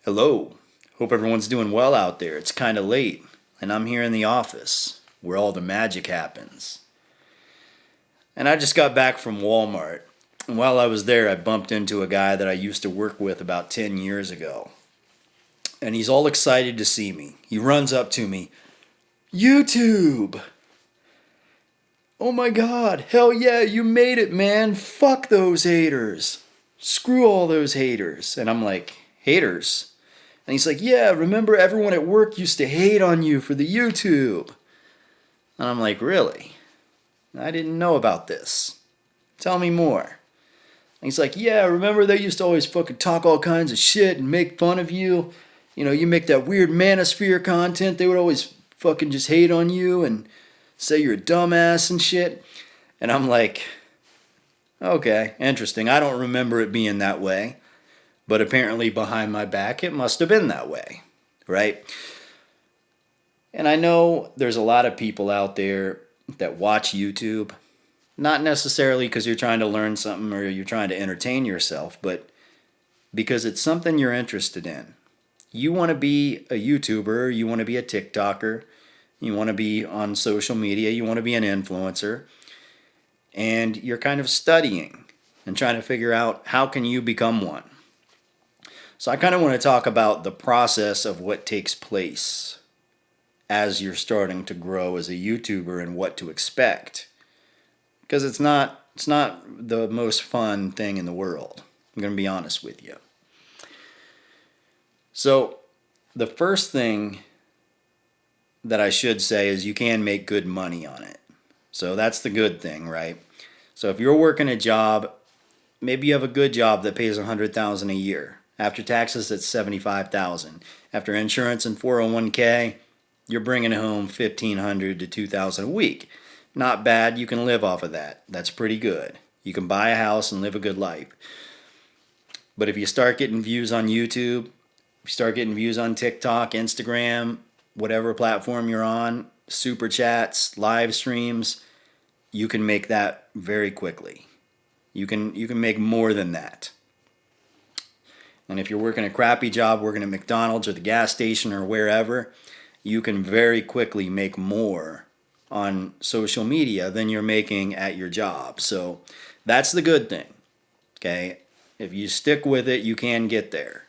Hello. Hope everyone's doing well out there. It's kind of late, and I'm here in the office where all the magic happens. And I just got back from Walmart. And while I was there, I bumped into a guy that I used to work with about 10 years ago. And he's all excited to see me. He runs up to me. YouTube! Oh my god, hell yeah, you made it, man. Fuck those haters. Screw all those haters. And I'm like, haters? And he's like, yeah, remember everyone at work used to hate on you for the YouTube. And I'm like, really? I didn't know about this. Tell me more. And he's like, yeah, remember they used to always fucking talk all kinds of shit and make fun of you? You know, you make that weird manosphere content. They would always fucking just hate on you and say you're a dumbass and shit. And I'm like, okay, interesting. I don't remember it being that way. But apparently behind my back, it must have been that way, right? And I know there's a lot of people out there that watch YouTube, not necessarily because you're trying to learn something or you're trying to entertain yourself, but because it's something you're interested in. You want to be a YouTuber, you want to be a TikToker, you want to be on social media, you want to be an influencer, and you're kind of studying and trying to figure out how can you become one. So I kind of want to talk about the process of what takes place as you're starting to grow as a YouTuber and what to expect. Because it's not the most fun thing in the world. I'm going to be honest with you. So the first thing that I should say is you can make good money on it. So that's the good thing, right? So if you're working a job, maybe you have a good job that pays $100,000 a year. After taxes, it's $75,000. After insurance and 401k, you're bringing home $1,500 to $2,000 a week. Not bad. You can live off of that. That's pretty good. You can buy a house and live a good life. But if you start getting views on YouTube, if you start getting views on TikTok, Instagram, whatever platform you're on, super chats, live streams, you can make that very quickly. You can make more than that. And if you're working a crappy job, working at McDonald's or the gas station or wherever, you can very quickly make more on social media than you're making at your job. So that's the good thing. Okay? If you stick with it, you can get there.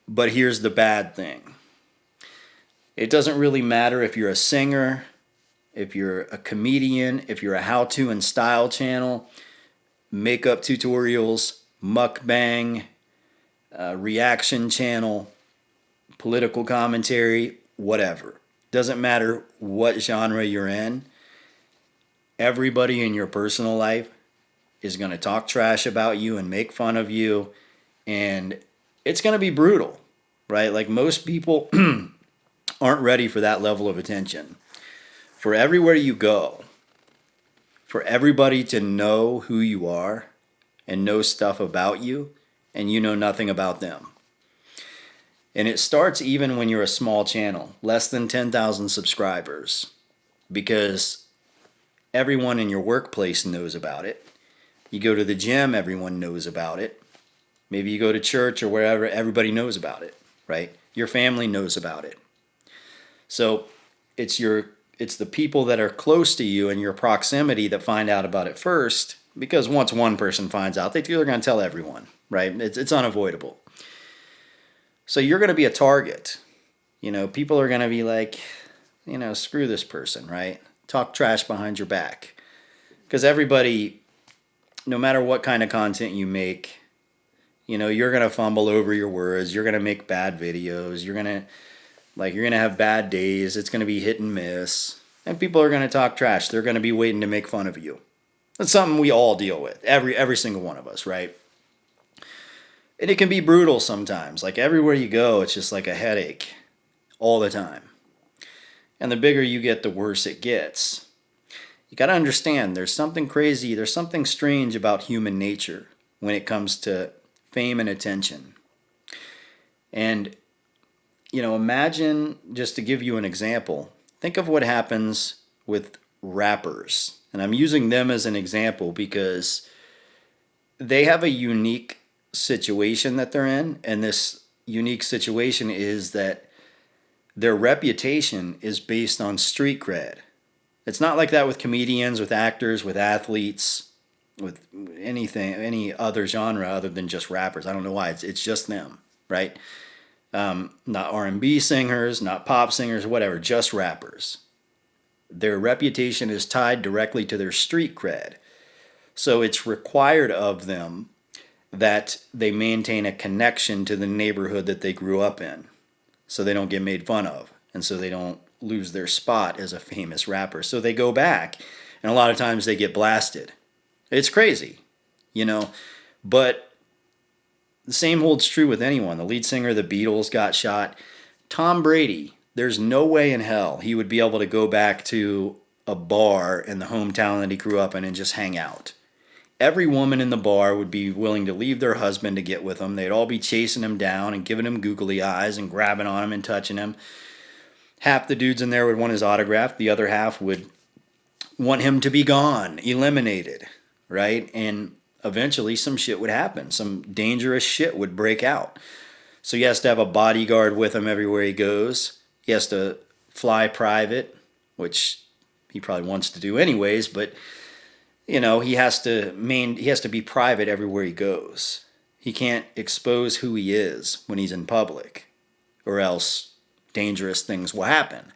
But here's the bad thing. It doesn't really matter if you're a singer, if you're a comedian, if you're a how-to and style channel, makeup tutorials, mukbang, reaction channel, political commentary, whatever. Doesn't matter what genre you're in. Everybody in your personal life is going to talk trash about you and make fun of you. And it's going to be brutal, right? Like most people aren't ready for that level of attention. For everywhere you go, for everybody to know who you are and know stuff about you, and you know nothing about them. And it starts even when you're a small channel, less than 10,000 subscribers, because everyone in your workplace knows about it. You go to the gym, everyone knows about it. Maybe you go to church or wherever, everybody knows about it, right? Your family knows about it. So it's the people that are close to you and your proximity that find out about it first, because once one person finds out, they're going to tell everyone, right? It's unavoidable. So you're going to be a target. You know, people are going to be like, you know, screw this person, right? Talk trash behind your back. Because everybody, no matter what kind of content you make, you know, you're going to fumble over your words. You're going to make bad videos. You're going to have bad days. It's going to be hit and miss. And people are going to talk trash. They're going to be waiting to make fun of you. That's something we all deal with. Every single one of us, right? And it can be brutal sometimes. Like everywhere you go, it's just like a headache all the time. And the bigger you get, the worse it gets. You got to understand there's something crazy, there's something strange about human nature when it comes to fame and attention. And, you know, imagine, just to give you an example, think of what happens with rappers. And I'm using them as an example because they have a unique situation that they're in, and this unique situation is that their reputation is based on street cred. It's not like that with comedians, with actors, with athletes, with anything, any other genre other than just rappers. I don't know why. It's just them, right? Not R&B singers, not pop singers, whatever, just rappers. Their reputation is tied directly to their street cred. So it's required of them that they maintain a connection to the neighborhood that they grew up in, so they don't get made fun of, and so they don't lose their spot as a famous rapper. So they go back, and a lot of times they get blasted. It's crazy, you know, but the same holds true with anyone. The lead singer of the Beatles got shot. Tom Brady, there's no way in hell he would be able to go back to a bar in the hometown that he grew up in and just hang out. Every woman in the bar would be willing to leave their husband to get with him. They'd all be chasing him down and giving him googly eyes and grabbing on him and touching him. Half the dudes in there would want his autograph. The other half would want him to be gone, eliminated, right? And eventually some shit would happen. Some dangerous shit would break out. So he has to have a bodyguard with him everywhere he goes. He has to fly private, which he probably wants to do anyways, but you know, he has to be private everywhere he goes. He can't expose who he is when he's in public, or else dangerous things will happen.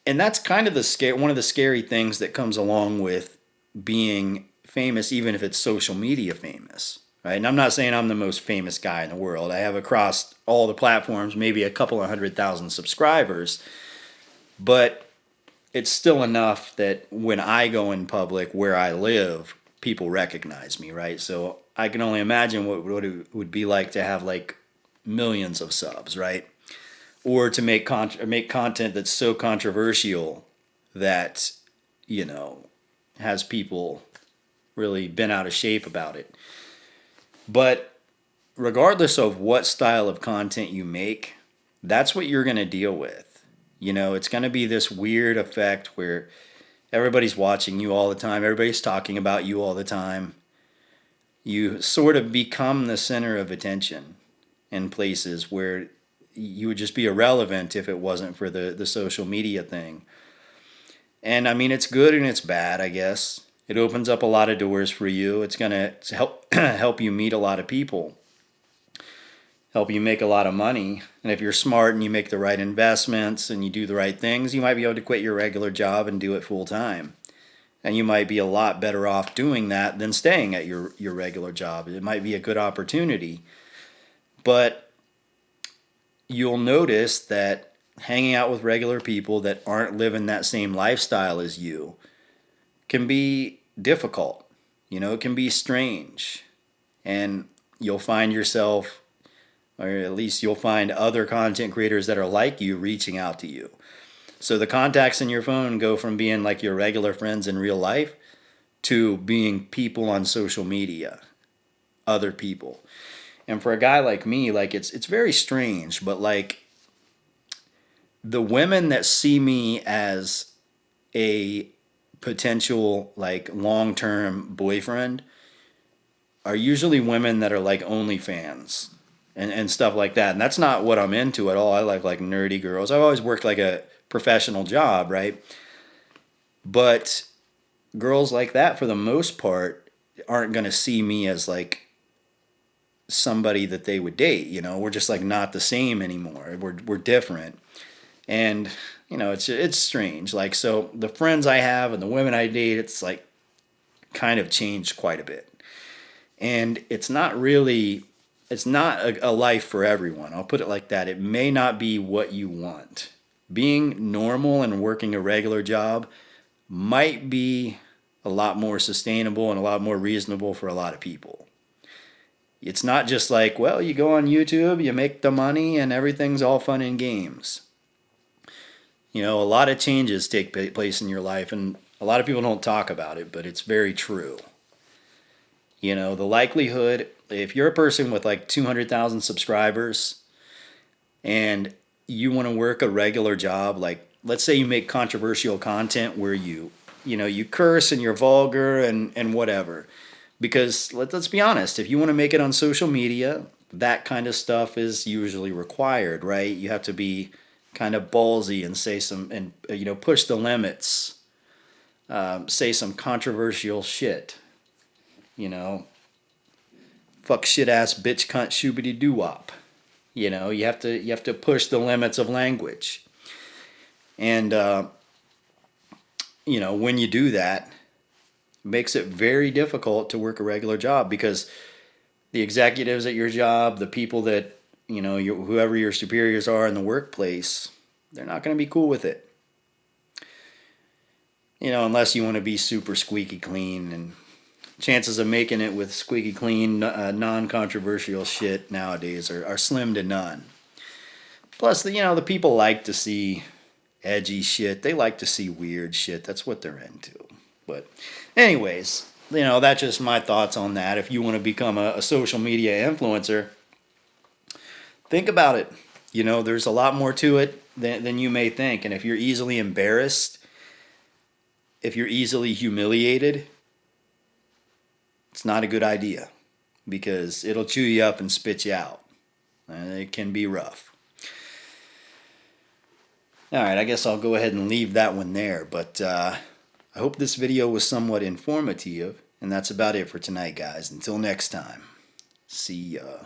And that's kind of one of the scary things that comes along with being famous, even if it's social media famous, right? And I'm not saying I'm the most famous guy in the world. I have across all the platforms maybe a couple of 100,000 subscribers, but it's still enough that when I go in public where I live, people recognize me, right? So I can only imagine what it would be like to have like millions of subs, right? Or to make content that's so controversial that, you know, has people really bent out of shape about it. But regardless of what style of content you make, that's what you're going to deal with. You know, it's going to be this weird effect where everybody's watching you all the time. Everybody's talking about you all the time. You sort of become the center of attention in places where you would just be irrelevant if it wasn't for the social media thing. And I mean, it's good and it's bad, I guess. It opens up a lot of doors for you. It's going to help you meet a lot of people, help you make a lot of money. And if you're smart and you make the right investments and you do the right things, you might be able to quit your regular job and do it full time. And you might be a lot better off doing that than staying at your regular job. It might be a good opportunity. But you'll notice that hanging out with regular people that aren't living that same lifestyle as you can be difficult. You know, it can be strange. And you'll find yourself, or at least you'll find other content creators that are like you reaching out to you. So the contacts in your phone go from being like your regular friends in real life to being people on social media, other people. And for a guy like me, like it's very strange, but like the women that see me as a potential like long-term boyfriend are usually women that are like OnlyFans and stuff like that. And that's not what I'm into at all. I like nerdy girls. I've always worked like a professional job, right? But girls like that, for the most part, aren't going to see me as like somebody that they would date. You know, we're just like not the same anymore. We're different. And, you know, it's strange. Like, so the friends I have and the women I date, it's like kind of changed quite a bit. And it's not a life for everyone. I'll put it like that. It may not be what you want. Being normal and working a regular job might be a lot more sustainable and a lot more reasonable for a lot of people. It's not just like, well, you go on YouTube, you make the money, and everything's all fun and games. You know, a lot of changes take place in your life, and a lot of people don't talk about it, but it's very true. You know, the likelihood, if you're a person with like 200,000 subscribers and you want to work a regular job, like let's say you make controversial content where you curse and you're vulgar and whatever. Because let's be honest, if you want to make it on social media, that kind of stuff is usually required, right? You have to be kind of ballsy and say some, and push the limits, say some controversial shit, you know, fuck shit ass bitch cunt shoobity doo wop. You have to push the limits of language, and when you do that, it makes it very difficult to work a regular job because the executives at your job, the people that whoever your superiors are in the workplace, they're not going to be cool with it. Unless you want to be super squeaky clean, and chances of making it with squeaky clean, non-controversial shit nowadays are slim to none. Plus, the people like to see edgy shit. They like to see weird shit. That's what they're into. But anyways, that's just my thoughts on that. If you want to become a social media influencer, think about it. There's a lot more to it than you may think. And if you're easily embarrassed, if you're easily humiliated, it's not a good idea because it'll chew you up and spit you out. And it can be rough. All right, I guess I'll go ahead and leave that one there. But I hope this video was somewhat informative. And that's about it for tonight, guys. Until next time, see ya.